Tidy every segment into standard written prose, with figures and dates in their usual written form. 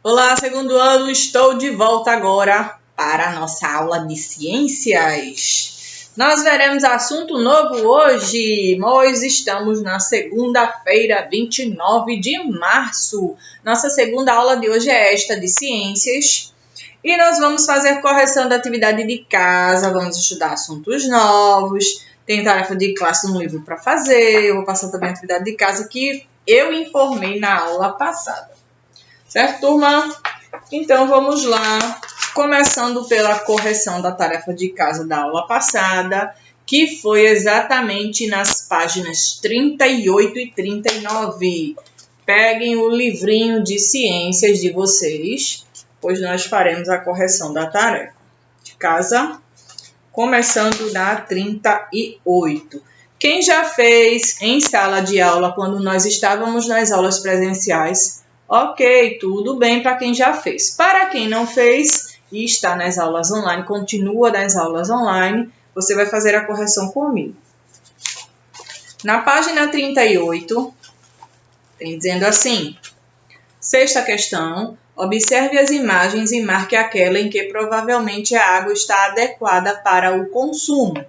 Olá, segundo ano, estou de volta agora para a nossa aula de ciências. Nós veremos assunto novo hoje. Nós estamos na segunda-feira, 29 de março. Nossa segunda aula de hoje é esta de ciências. E nós vamos fazer correção da atividade de casa, vamos estudar assuntos novos. Tem tarefa de classe no livro para fazer. Eu vou passar também a atividade de casa que eu informei na aula passada. Certo, turma? Então, vamos lá. Começando pela correção da tarefa de casa da aula passada, que foi exatamente nas páginas 38 e 39. Peguem o livrinho de ciências de vocês, pois nós faremos a correção da tarefa de casa, começando da 38. Quem já fez em sala de aula, quando nós estávamos nas aulas presenciais, ok, tudo bem para quem já fez. Para quem não fez e está nas aulas online, continua nas aulas online, você vai fazer a correção comigo. Na página 38, tem dizendo assim: sexta questão, observe as imagens e marque aquela em que provavelmente a água está adequada para o consumo.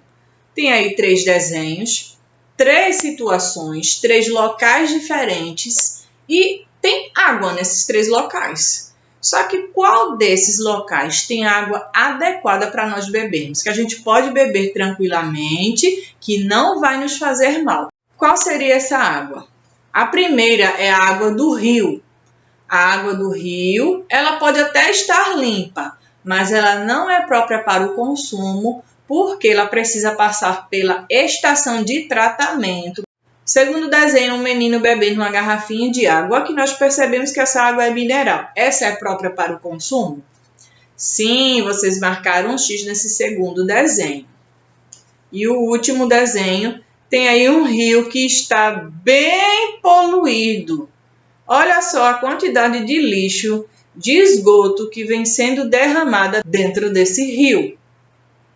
Tem aí 3 desenhos, 3 situações, 3 locais diferentes e tem água nesses 3 locais. Só que qual desses locais tem água adequada para nós bebermos? Que a gente pode beber tranquilamente, que não vai nos fazer mal. Qual seria essa água? A primeira é a água do rio. A água do rio, ela pode até estar limpa, mas ela não é própria para o consumo, porque ela precisa passar pela estação de tratamento. Segundo o desenho, um menino bebendo uma garrafinha de água, que nós percebemos que essa água é mineral. Essa é própria para o consumo? Sim, vocês marcaram um X nesse segundo desenho. E o último desenho tem aí um rio que está bem poluído. Olha só a quantidade de lixo, de esgoto que vem sendo derramada dentro desse rio.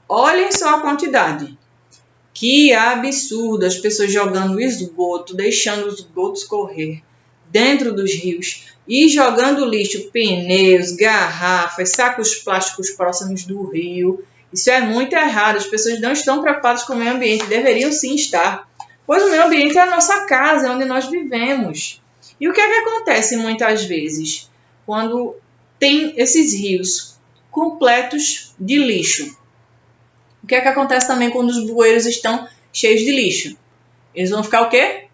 Olhem só a quantidade. Que absurdo, as pessoas jogando esgoto, deixando os esgotos correr dentro dos rios e jogando lixo, pneus, garrafas, sacos plásticos próximos do rio. Isso é muito errado, as pessoas não estão preocupadas com o meio ambiente, deveriam sim estar, pois o meio ambiente é a nossa casa, é onde nós vivemos. E o que é que acontece muitas vezes quando tem esses rios completos de lixo? O que é que acontece também quando os bueiros estão cheios de lixo? Eles vão ficar o quê?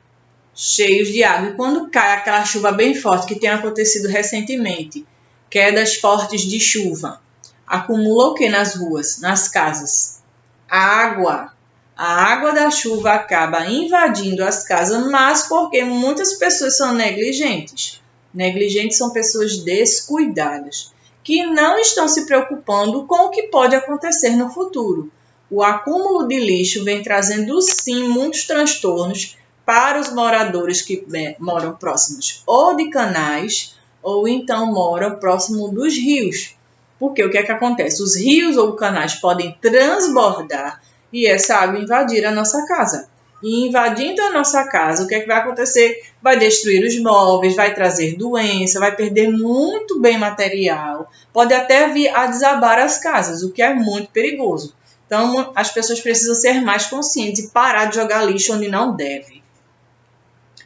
Cheios de água. E quando cai aquela chuva bem forte, que tem acontecido recentemente, quedas fortes de chuva, acumula o quê nas ruas, nas casas? Água. A água da chuva acaba invadindo as casas, mas porque muitas pessoas são negligentes. Negligentes são pessoas descuidadas, que não estão se preocupando com o que pode acontecer no futuro. O acúmulo de lixo vem trazendo, sim, muitos transtornos para os moradores que moram próximos ou de canais ou então moram próximo dos rios. Porque o que é que acontece? Os rios ou canais podem transbordar e essa água invadir a nossa casa. E invadindo a nossa casa, o que é que vai acontecer? Vai destruir os móveis, vai trazer doença, vai perder muito bem material, pode até vir a desabar as casas, o que é muito perigoso. Então, as pessoas precisam ser mais conscientes e parar de jogar lixo onde não deve.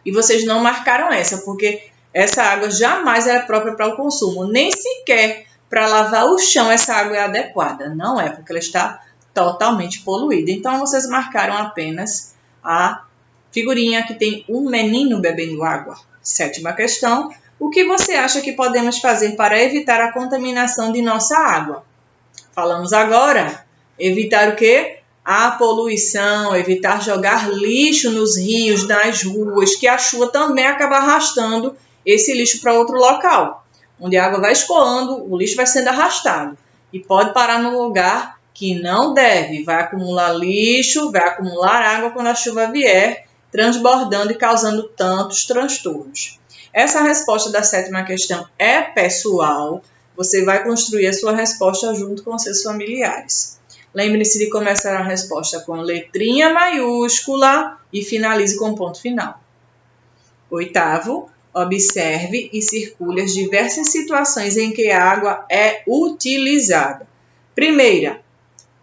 E vocês não marcaram essa, porque essa água jamais é própria para o consumo. Nem sequer para lavar o chão essa água é adequada. Não é, porque ela está totalmente poluída. Então, vocês marcaram apenas a figurinha que tem um menino bebendo água. Sétima questão. O que você acha que podemos fazer para evitar a contaminação de nossa água? Falamos agora. Evitar o quê? A poluição, evitar jogar lixo nos rios, nas ruas, que a chuva também acaba arrastando esse lixo para outro local. Onde a água vai escoando, o lixo vai sendo arrastado. E pode parar no lugar que não deve. Vai acumular lixo, vai acumular água quando a chuva vier, transbordando e causando tantos transtornos. Essa resposta da sétima questão é pessoal. Você vai construir a sua resposta junto com seus familiares. Lembre-se de começar a resposta com letrinha maiúscula e finalize com ponto final. Oitavo, Observe e circule as diversas situações em que a água é utilizada. Primeira,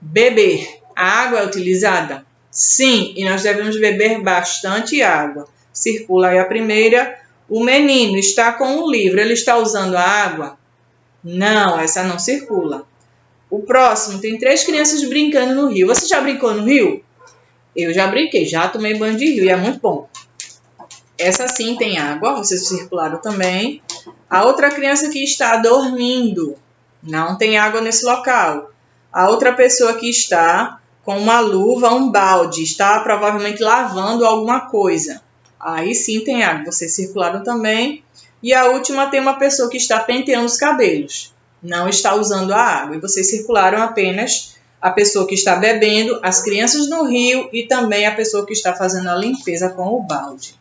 beber. A água é utilizada? Sim, e nós devemos beber bastante água. Circula aí a primeira. O menino está com um livro, ele está usando a água? Não, essa não circula. O próximo, tem 3 crianças brincando no rio. Você já brincou no rio? Eu já brinquei, já tomei banho de rio e é muito bom. Essa sim tem água, vocês circularam também. A outra criança que está dormindo, não tem água nesse local. A outra pessoa que está com uma luva, um balde, está provavelmente lavando alguma coisa. Aí sim tem água, vocês circularam também. E a última tem uma pessoa que está penteando os cabelos, não está usando a água. E vocês circularam apenas a pessoa que está bebendo, as crianças no rio e também a pessoa que está fazendo a limpeza com o balde.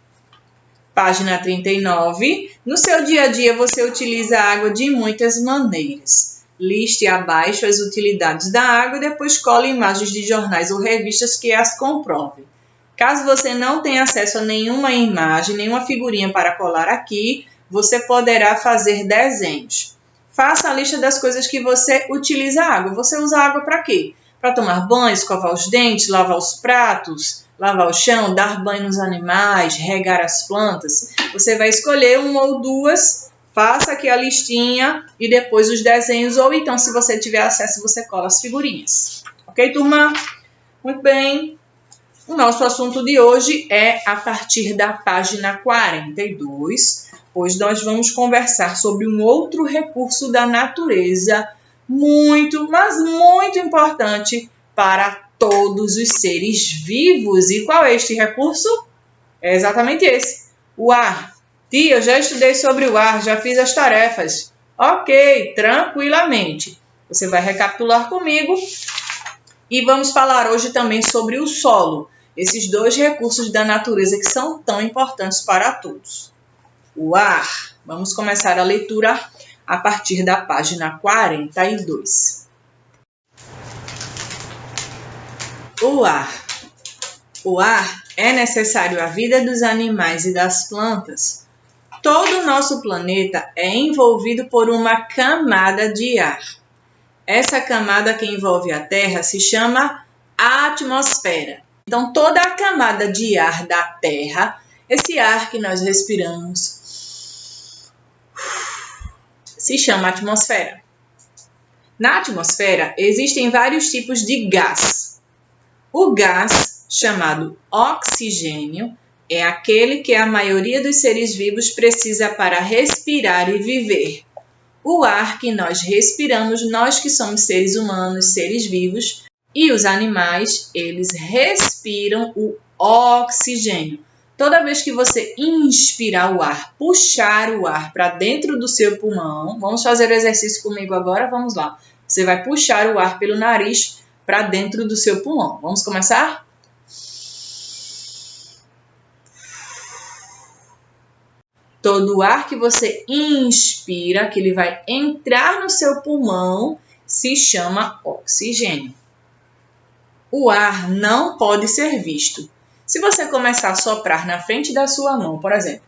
Página 39. No seu dia a dia, você utiliza a água de muitas maneiras. Liste abaixo as utilidades da água e depois cole imagens de jornais ou revistas que as comprovem. Caso você não tenha acesso a nenhuma imagem, nenhuma figurinha para colar aqui, você poderá fazer desenhos. Faça a lista das coisas que você utiliza a água. Você usa a água para quê? Para tomar banho, escovar os dentes, lavar os pratos, lavar o chão, dar banho nos animais, regar as plantas. Você vai escolher uma ou duas, faça aqui a listinha e depois os desenhos, ou então, se você tiver acesso, você cola as figurinhas. Ok, turma? Muito bem. O nosso assunto de hoje é a partir da página 42, pois nós vamos conversar sobre um outro recurso da natureza muito, mas muito importante para todos os seres vivos. E qual é este recurso? É exatamente esse, o ar. Tia, eu já estudei sobre o ar, já fiz as tarefas. Ok, tranquilamente. Você vai recapitular comigo e vamos falar hoje também sobre o solo. Esses 2 recursos da natureza que são tão importantes para todos. O ar. Vamos começar a leitura a partir da página 42. O ar. O ar é necessário à vida dos animais e das plantas. Todo o nosso planeta é envolvido por uma camada de ar. Essa camada que envolve a Terra se chama atmosfera. Então, toda a camada de ar da Terra, esse ar que nós respiramos, se chama atmosfera. Na atmosfera, existem vários tipos de gás. O gás, chamado oxigênio, é aquele que a maioria dos seres vivos precisa para respirar e viver. O ar que nós respiramos, nós que somos seres humanos, seres vivos, e os animais, eles respiram o oxigênio. Toda vez que você inspirar o ar, puxar o ar para dentro do seu pulmão, vamos fazer o exercício comigo agora? Vamos lá. Você vai puxar o ar pelo nariz para dentro do seu pulmão. Vamos começar? Todo o ar que você inspira, que ele vai entrar no seu pulmão, se chama oxigênio. O ar não pode ser visto. Se você começar a soprar na frente da sua mão, por exemplo,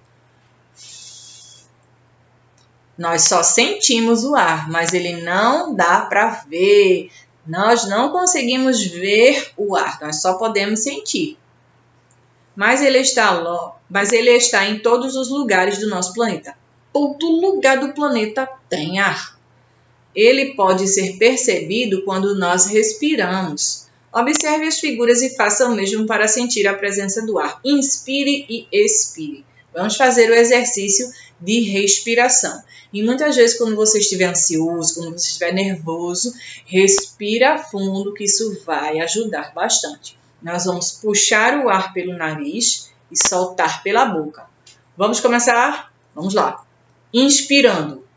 nós só sentimos o ar, mas ele não dá para ver. Nós não conseguimos ver o ar, nós só podemos sentir. Mas ele está em todos os lugares do nosso planeta. Todo lugar do planeta tem ar. Ele pode ser percebido quando nós respiramos. Observe as figuras e faça o mesmo para sentir a presença do ar. Inspire e expire. Vamos fazer o exercício de respiração. E muitas vezes, quando você estiver ansioso, quando você estiver nervoso, respira fundo, que isso vai ajudar bastante. Nós vamos puxar o ar pelo nariz e soltar pela boca. Vamos começar? Vamos lá. Inspirando.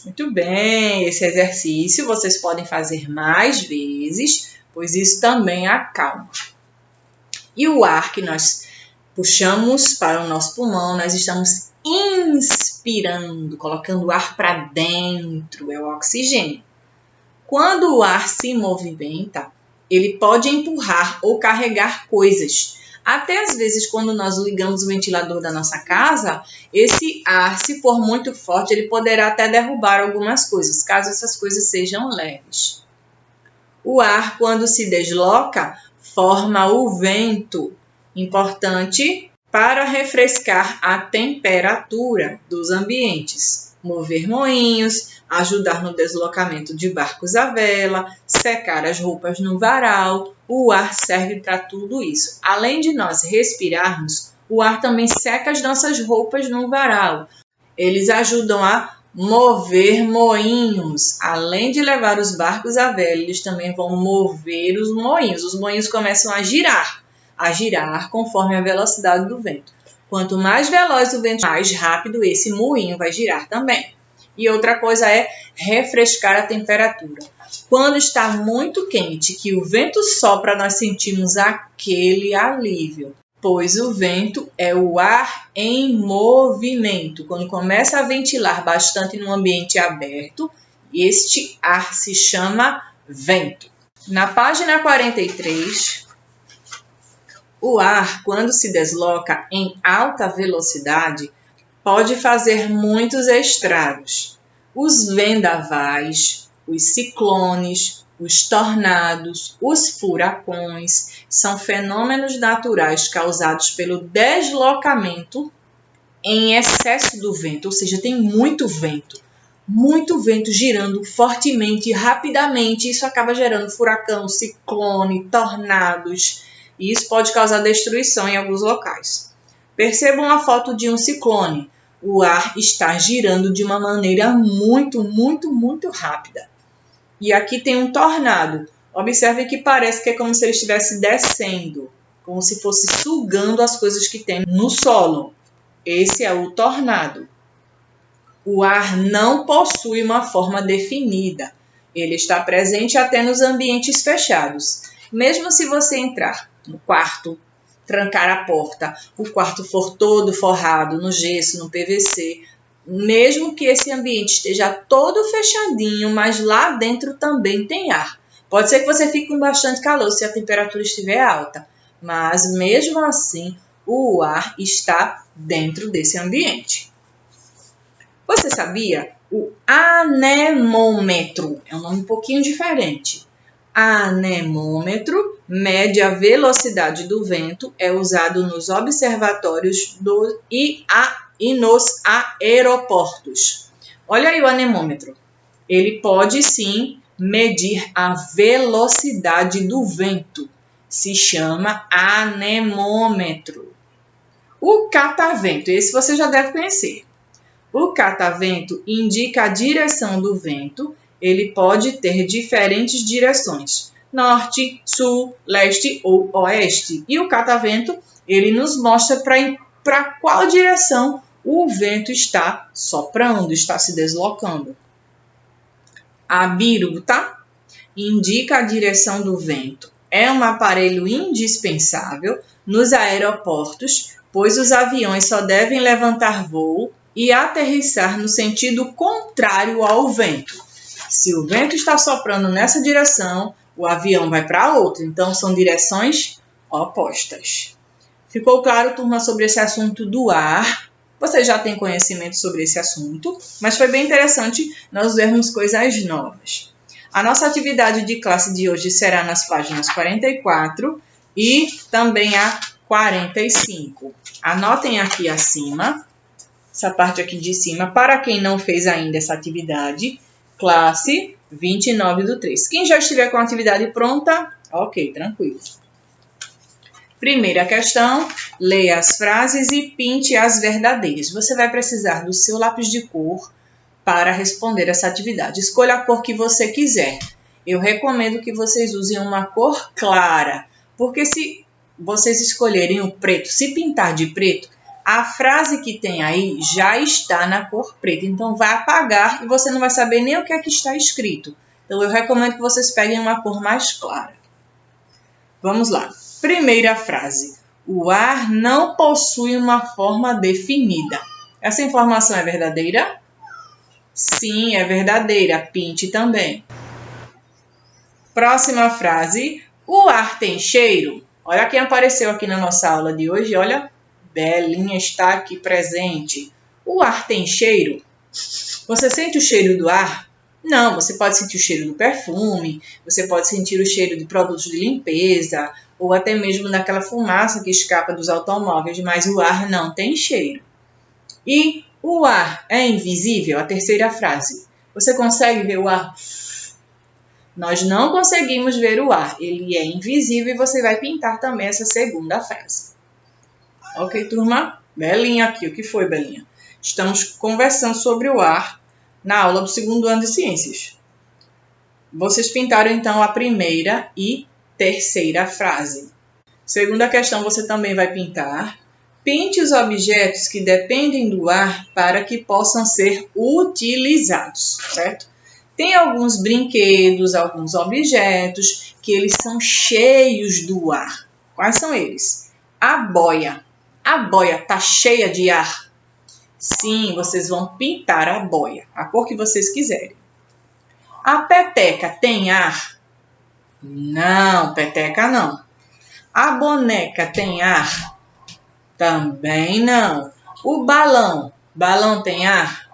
Muito bem, esse exercício vocês podem fazer mais vezes, pois isso também acalma. E o ar que nós puxamos para o nosso pulmão, nós estamos inspirando, colocando o ar para dentro, é o oxigênio. Quando o ar se movimenta, ele pode empurrar ou carregar coisas. Até às vezes, quando nós ligamos o ventilador da nossa casa, esse ar, se for muito forte, ele poderá até derrubar algumas coisas, caso essas coisas sejam leves. O ar, quando se desloca, forma o vento, importante para refrescar a temperatura dos ambientes, mover moinhos, ajudar no deslocamento de barcos à vela, secar as roupas no varal. O ar serve para tudo isso. Além de nós respirarmos, o ar também seca as nossas roupas no varal. Eles ajudam a mover moinhos. Além de levar os barcos à vela, eles também vão mover os moinhos. Os moinhos começam a girar conforme a velocidade do vento. Quanto mais veloz o vento, mais rápido esse moinho vai girar também. E outra coisa é refrescar a temperatura. Quando está muito quente, que o vento sopra, nós sentimos aquele alívio, pois o vento é o ar em movimento. Quando começa a ventilar bastante no ambiente aberto, este ar se chama vento. Na página 43, o ar, quando se desloca em alta velocidade, pode fazer muitos estragos. Os vendavais, os ciclones, os tornados, os furacões são fenômenos naturais causados pelo deslocamento em excesso do vento, ou seja, tem muito vento girando fortemente e rapidamente. Isso acaba gerando furacão, ciclone, tornados, e isso pode causar destruição em alguns locais. Percebam a foto de um ciclone. O ar está girando de uma maneira muito rápida. E aqui tem um tornado. Observe que parece que é como se ele estivesse descendo, como se fosse sugando as coisas que tem no solo. Esse é o tornado. O ar não possui uma forma definida. Ele está presente até nos ambientes fechados. Mesmo se você entrar no quarto, trancar a porta, o quarto for todo forrado no gesso, no PVC, mesmo que esse ambiente esteja todo fechadinho, mas lá dentro também tem ar. Pode ser que você fique com bastante calor se a temperatura estiver alta, mas mesmo assim o ar está dentro desse ambiente. Você sabia? O anemômetro é um nome um pouquinho diferente. Anemômetro mede a velocidade do vento, é usado nos observatórios e nos aeroportos. Olha aí o anemômetro. Ele pode sim medir a velocidade do vento. Se chama anemômetro. O catavento, esse você já deve conhecer. O catavento indica a direção do vento. Ele pode ter diferentes direções, norte, sul, leste ou oeste. E o catavento, ele nos mostra para qual direção o vento está soprando, está se deslocando. A biruta indica a direção do vento. É um aparelho indispensável nos aeroportos, pois os aviões só devem levantar voo e aterrissar no sentido contrário ao vento. Se o vento está soprando nessa direção, o avião vai para outra. Então, são direções opostas. Ficou claro, turma, sobre esse assunto do ar? Você já tem conhecimento sobre esse assunto, mas foi bem interessante nós vermos coisas novas. A nossa atividade de classe de hoje será nas páginas 44 e também a 45. Anotem aqui acima, essa parte aqui de cima, para quem não fez ainda essa atividade, classe 29/3. Quem já estiver com a atividade pronta, ok, tranquilo. Primeira questão, leia as frases e pinte as verdadeiras. Você vai precisar do seu lápis de cor para responder essa atividade. Escolha a cor que você quiser. Eu recomendo que vocês usem uma cor clara, porque se vocês escolherem o preto, se pintar de preto, a frase que tem aí já está na cor preta, então vai apagar e você não vai saber nem o que é que está escrito. Então eu recomendo que vocês peguem uma cor mais clara. Vamos lá. Primeira frase. O ar não possui uma forma definida. Essa informação é verdadeira? Sim, é verdadeira. Pinte também. Próxima frase. O ar tem cheiro? Olha quem apareceu aqui na nossa aula de hoje. Olha, Belinha está aqui presente. O ar tem cheiro? Você sente o cheiro do ar? Não, você pode sentir o cheiro do perfume, você pode sentir o cheiro de produtos de limpeza, ou até mesmo daquela fumaça que escapa dos automóveis, mas o ar não tem cheiro. E o ar é invisível? A terceira frase. Você consegue ver o ar? Nós não conseguimos ver o ar, ele é invisível e você vai pintar também essa segunda frase. Ok, turma? Belinha aqui, o que foi, Belinha? Estamos conversando sobre o ar na aula do segundo ano de ciências. Vocês pintaram então a primeira e terceira frase. Segunda questão você também vai pintar. Pinte os objetos que dependem do ar para que possam ser utilizados, certo? Tem alguns brinquedos, alguns objetos que eles são cheios do ar. Quais são eles? A boia. A boia está cheia de ar? Sim, vocês vão pintar a boia, a cor que vocês quiserem. A peteca tem ar? Não, peteca não. A boneca tem ar? Também não. O balão? Balão tem ar?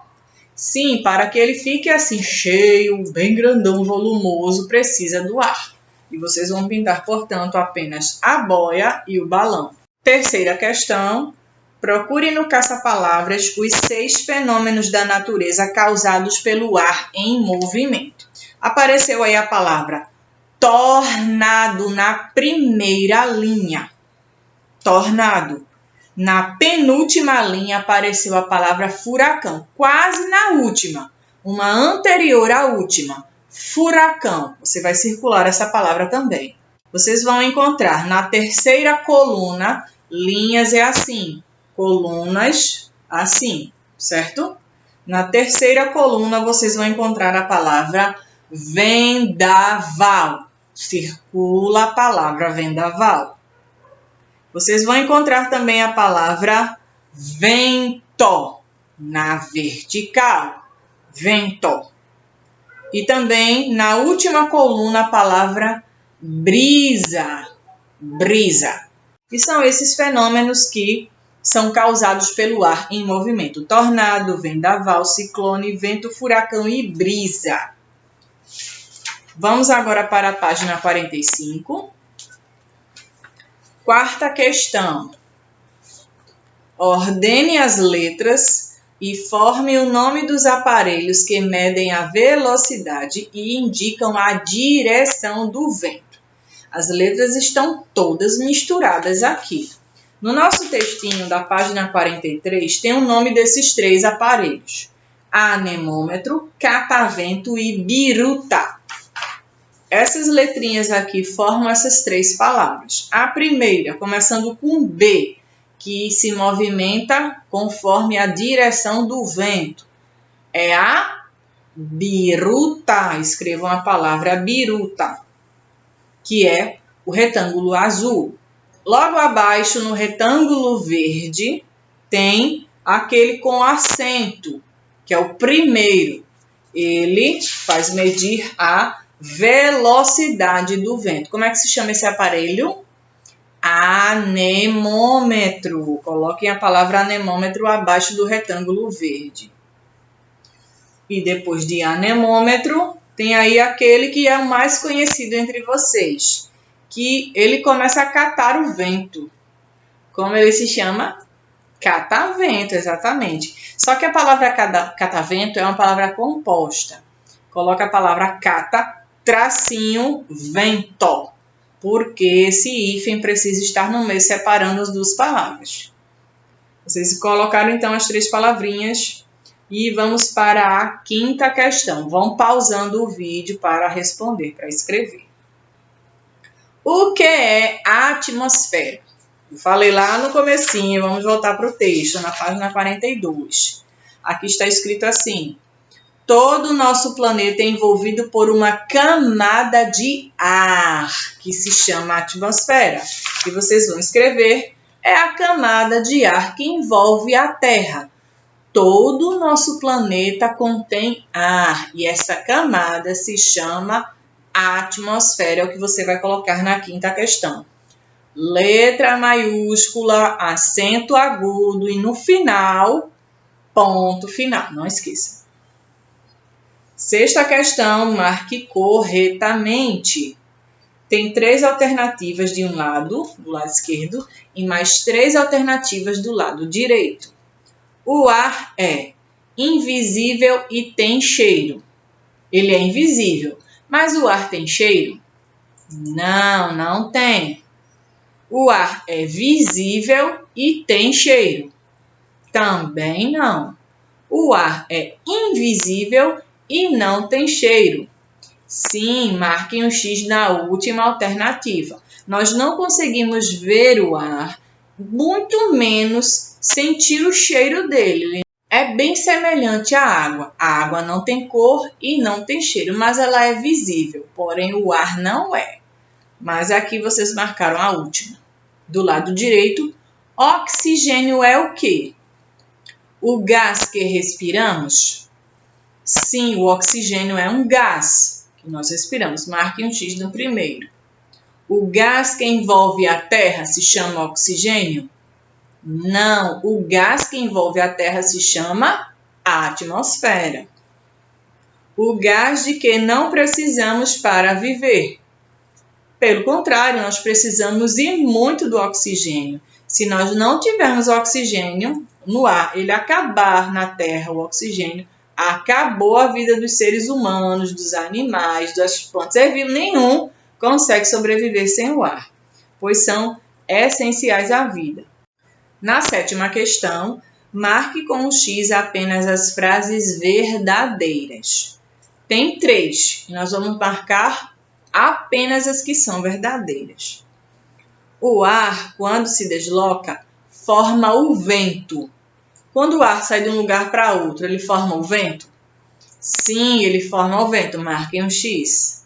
Sim, para que ele fique assim cheio, bem grandão, volumoso, precisa do ar. E vocês vão pintar, portanto, apenas a boia e o balão. Terceira questão. Procure no caça-palavras os 6 fenômenos da natureza causados pelo ar em movimento. Apareceu aí a palavra tornado na primeira linha. Tornado. Na penúltima linha apareceu a palavra furacão, quase na última, uma anterior à última. Furacão. Você vai circular essa palavra também. Vocês vão encontrar na terceira coluna, linhas é assim, colunas assim, certo? Na terceira coluna vocês vão encontrar a palavra vendaval. Circula a palavra vendaval. Vocês vão encontrar também a palavra vento na vertical. Vento. E também na última coluna a palavra brisa. Brisa. E são esses fenômenos que são causados pelo ar em movimento. Tornado, vendaval, ciclone, vento, furacão e brisa. Vamos agora para a página 45. Quarta questão. Ordene as letras e forme o nome dos aparelhos que medem a velocidade e indicam a direção do vento. As letras estão todas misturadas aqui. No nosso textinho da página 43 tem o nome desses 3 aparelhos. Anemômetro, catavento e biruta. Essas letrinhas aqui formam essas 3 palavras. A primeira, começando com B, que se movimenta conforme a direção do vento, é a biruta. Escrevam a palavra biruta, que é o retângulo azul. Logo abaixo, no retângulo verde, tem aquele com acento, que é o primeiro. Ele faz medir a velocidade do vento. Como é que se chama esse aparelho? Anemômetro. Coloquem a palavra anemômetro abaixo do retângulo verde. E depois de anemômetro, tem aí aquele que é o mais conhecido entre vocês, que ele começa a catar o vento. Como ele se chama? Catavento, exatamente. Só que a palavra catavento é uma palavra composta. Coloca a palavra cata, tracinho, vento, porque esse hífen precisa estar no meio separando as 2 palavras. Vocês colocaram então as 3 palavrinhas e vamos para a quinta questão. Vão pausando o vídeo para responder, para escrever. O que é a atmosfera? Eu falei lá no comecinho, vamos voltar para o texto, na página 42. Aqui está escrito assim: todo o nosso planeta é envolvido por uma camada de ar, que se chama atmosfera. E vocês vão escrever, é a camada de ar que envolve a Terra. todo o nosso planeta contém ar e essa camada se chama atmosfera, é o que você vai colocar na quinta questão. Letra maiúscula, acento agudo e no final, ponto final, não esqueça. Sexta questão, marque corretamente. Tem 3 alternativas de um lado, do lado esquerdo, e mais 3 alternativas do lado direito. O ar é invisível e tem cheiro. Ele é invisível, mas o ar tem cheiro? Não, não tem. O ar é visível e tem cheiro? Também não. O ar é invisível e não tem cheiro? Sim, marquem um X na última alternativa. Nós não conseguimos ver o ar, muito menos sentir o cheiro dele. É bem semelhante à água. A água não tem cor e não tem cheiro, mas ela é visível, porém o ar não é. Mas aqui vocês marcaram a última. Do lado direito, oxigênio é o quê? O gás que respiramos? Sim, o oxigênio é um gás que nós respiramos. Marque um X no primeiro. O gás que envolve a Terra se chama oxigênio? Não, o gás que envolve a Terra se chama atmosfera. O gás de que não precisamos para viver? Pelo contrário, nós precisamos e muito do oxigênio. Se nós não tivermos oxigênio no ar, ele acabar na Terra, o oxigênio, acabou a vida dos seres humanos, dos animais, das plantas. Ser vivo nenhum consegue sobreviver sem o ar, pois são essenciais à vida. Na sétima questão, marque com um X apenas as frases verdadeiras. Tem 3, e nós vamos marcar apenas as que são verdadeiras. O ar, quando se desloca, forma o vento. Quando o ar sai de um lugar para outro, ele forma o vento? Sim, ele forma o vento. Marquem um X.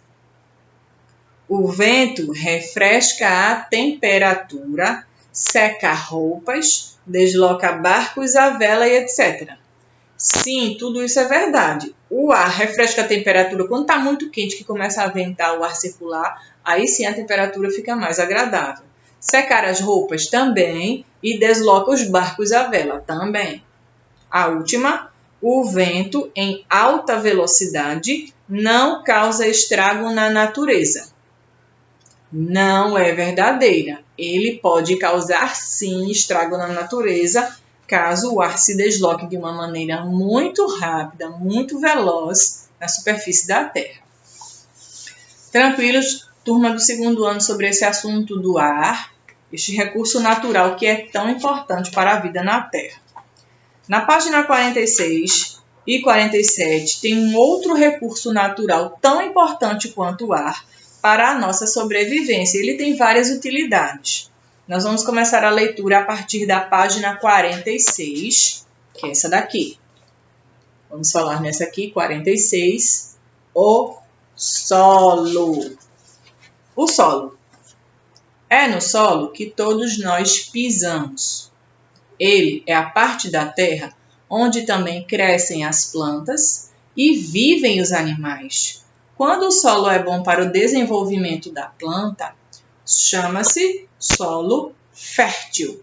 O vento refresca a temperatura, seca roupas, desloca barcos à vela e etc. Sim, tudo isso é verdade. O ar refresca a temperatura quando está muito quente, que começa a ventar o ar circular, aí sim a temperatura fica mais agradável. Secar as roupas também e desloca os barcos à vela também. A última, o vento em alta velocidade não causa estrago na natureza. Não é verdadeira. Ele pode causar sim estrago na natureza, caso o ar se desloque de uma maneira muito rápida, muito veloz na superfície da Terra. Tranquilos, turma do segundo ano, sobre esse assunto do ar, este recurso natural que é tão importante para a vida na Terra. Na página 46 e 47 tem um outro recurso natural tão importante quanto o ar para a nossa sobrevivência. Ele tem várias utilidades. Nós vamos começar a leitura a partir da página 46, que é essa daqui. Vamos falar nessa aqui, 46, o solo. O solo. É no solo que todos nós pisamos. Ele é a parte da terra onde também crescem as plantas e vivem os animais. Quando o solo é bom para o desenvolvimento da planta, chama-se solo fértil.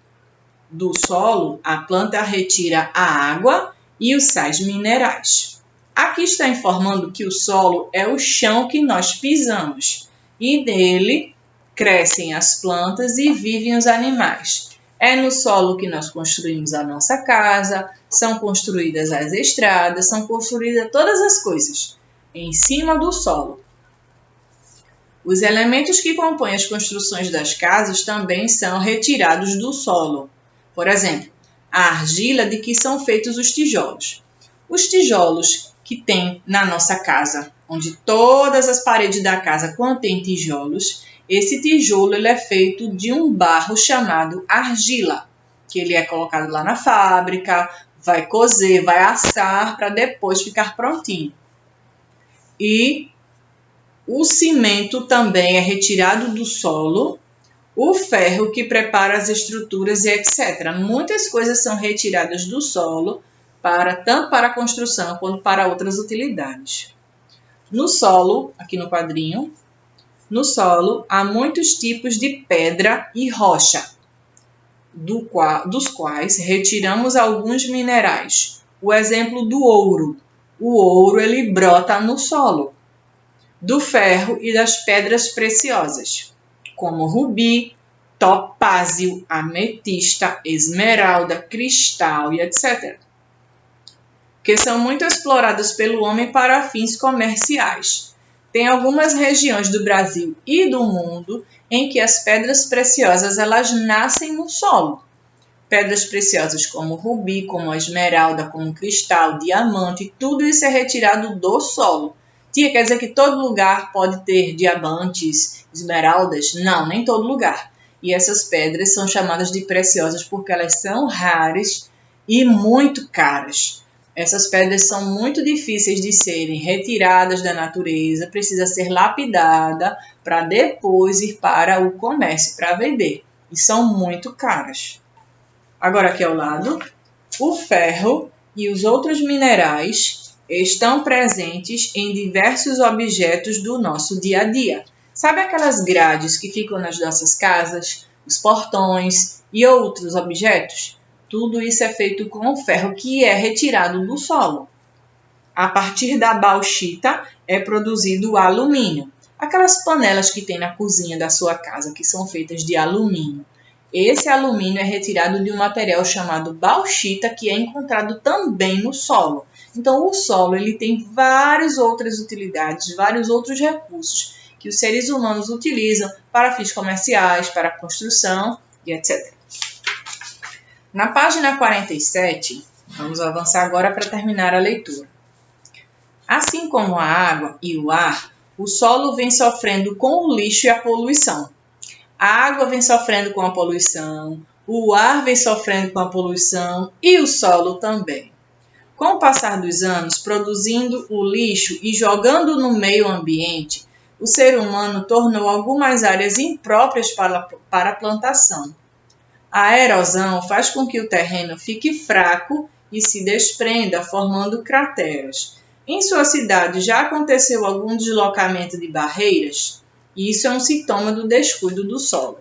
Do solo, a planta retira a água e os sais minerais. Aqui está informando que o solo é o chão que nós pisamos e nele crescem as plantas e vivem os animais. É no solo que nós construímos a nossa casa, são construídas as estradas, são construídas todas as coisas em cima do solo. Os elementos que compõem as construções das casas também são retirados do solo. Por exemplo, a argila de que são feitos os tijolos. Os tijolos que tem na nossa casa, onde todas as paredes da casa contêm tijolos, esse tijolo ele é feito de um barro chamado argila, que ele é colocado lá na fábrica, vai cozer, vai assar para depois ficar prontinho. E o cimento também é retirado do solo, o ferro que prepara as estruturas e etc. Muitas coisas são retiradas do solo tanto para a construção quanto para outras utilidades. No solo, aqui no quadrinho, no solo há muitos tipos de pedra e rocha, dos quais retiramos alguns minerais. O exemplo do ouro. O ouro ele brota no solo. Do ferro e das pedras preciosas, como rubi, topázio, ametista, esmeralda, cristal e etc., que são muito explorados pelo homem para fins comerciais. Tem algumas regiões do Brasil e do mundo em que as pedras preciosas elas nascem no solo. Pedras preciosas como rubi, como a esmeralda, como cristal, diamante, tudo isso é retirado do solo. Tia, quer dizer que todo lugar pode ter diamantes, esmeraldas? Não, nem todo lugar. E essas pedras são chamadas de preciosas porque elas são raras e muito caras. Essas pedras são muito difíceis de serem retiradas da natureza, precisa ser lapidada para depois ir para o comércio, para vender. E são muito caras. Agora aqui ao lado, o ferro e os outros minerais estão presentes em diversos objetos do nosso dia a dia. Sabe aquelas grades que ficam nas nossas casas, os portões e outros objetos? Tudo isso é feito com o ferro que é retirado do solo. A partir da bauxita é produzido o alumínio. Aquelas panelas que tem na cozinha da sua casa que são feitas de alumínio. Esse alumínio é retirado de um material chamado bauxita, que é encontrado também no solo. Então, o solo ele tem várias outras utilidades, vários outros recursos que os seres humanos utilizam para fins comerciais, para construção e etc. Na página 47, vamos avançar agora para terminar a leitura. Assim como a água e o ar, o solo vem sofrendo com o lixo e a poluição. A água vem sofrendo com a poluição, o ar vem sofrendo com a poluição e o solo também. Com o passar dos anos, produzindo o lixo e jogando no meio ambiente, o ser humano tornou algumas áreas impróprias para a plantação. A erosão faz com que o terreno fique fraco e se desprenda, formando crateras. Em sua cidade já aconteceu algum deslocamento de barreiras? Isso é um sintoma do descuido do solo.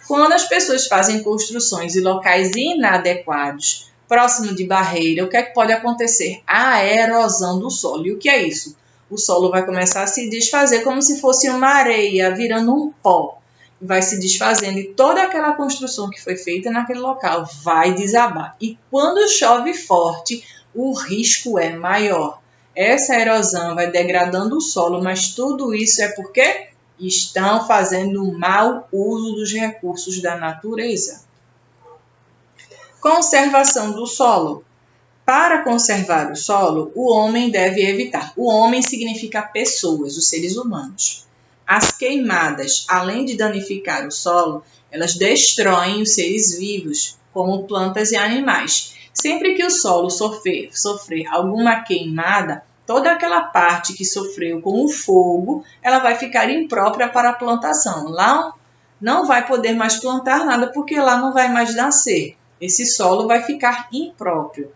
Quando as pessoas fazem construções em locais inadequados, próximo de barreira, o que é que pode acontecer? A erosão do solo. E o que é isso? O solo vai começar a se desfazer como se fosse uma areia, virando um pó. Vai se desfazendo e toda aquela construção que foi feita naquele local vai desabar. E quando chove forte, o risco é maior. Essa erosão vai degradando o solo, mas tudo isso é porque estão fazendo mau uso dos recursos da natureza. Conservação do solo. Para conservar o solo, o homem deve evitar. O homem significa pessoas, os seres humanos. As queimadas, além de danificar o solo, elas destroem os seres vivos, como plantas e animais. Sempre que o solo sofrer alguma queimada, toda aquela parte que sofreu com o fogo, ela vai ficar imprópria para a plantação. Lá não vai poder mais plantar nada, porque lá não vai mais nascer. Esse solo vai ficar impróprio.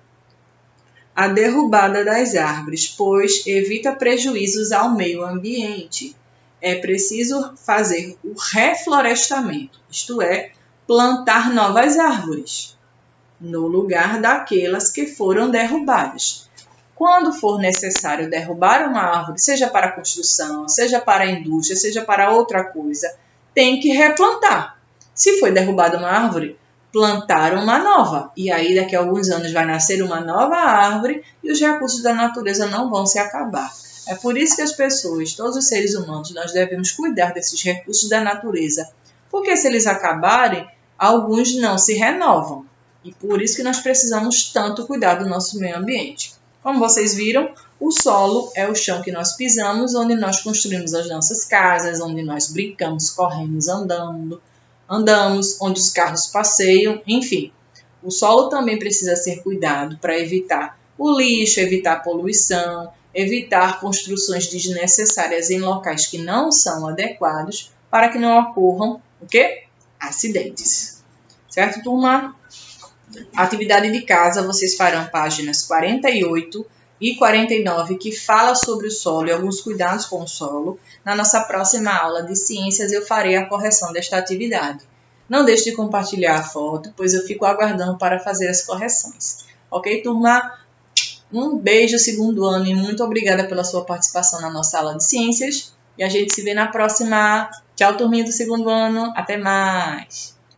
A derrubada das árvores, pois evita prejuízos ao meio ambiente. É preciso fazer o reflorestamento, isto é, plantar novas árvores, no lugar daquelas que foram derrubadas. Quando for necessário derrubar uma árvore, seja para construção, seja para a indústria, seja para outra coisa, tem que replantar. Se foi derrubada uma árvore, plantar uma nova. E aí, daqui a alguns anos, vai nascer uma nova árvore e os recursos da natureza não vão se acabar. É por isso que as pessoas, todos os seres humanos, nós devemos cuidar desses recursos da natureza. Porque se eles acabarem, alguns não se renovam. E por isso que nós precisamos tanto cuidar do nosso meio ambiente. Como vocês viram, o solo é o chão que nós pisamos, onde nós construímos as nossas casas, onde nós brincamos, corremos, andamos, onde os carros passeiam, enfim. O solo também precisa ser cuidado para evitar o lixo, evitar a poluição, evitar construções desnecessárias em locais que não são adequados para que não ocorram o quê? Acidentes. Certo, turma? Atividade de casa, vocês farão páginas 48 e 49, que fala sobre o solo e alguns cuidados com o solo. Na nossa próxima aula de ciências, eu farei a correção desta atividade. Não deixe de compartilhar a foto, pois eu fico aguardando para fazer as correções. Ok, turma? Um beijo, segundo ano, e muito obrigada pela sua participação na nossa aula de ciências. E a gente se vê na próxima. Tchau, turminha do segundo ano. Até mais!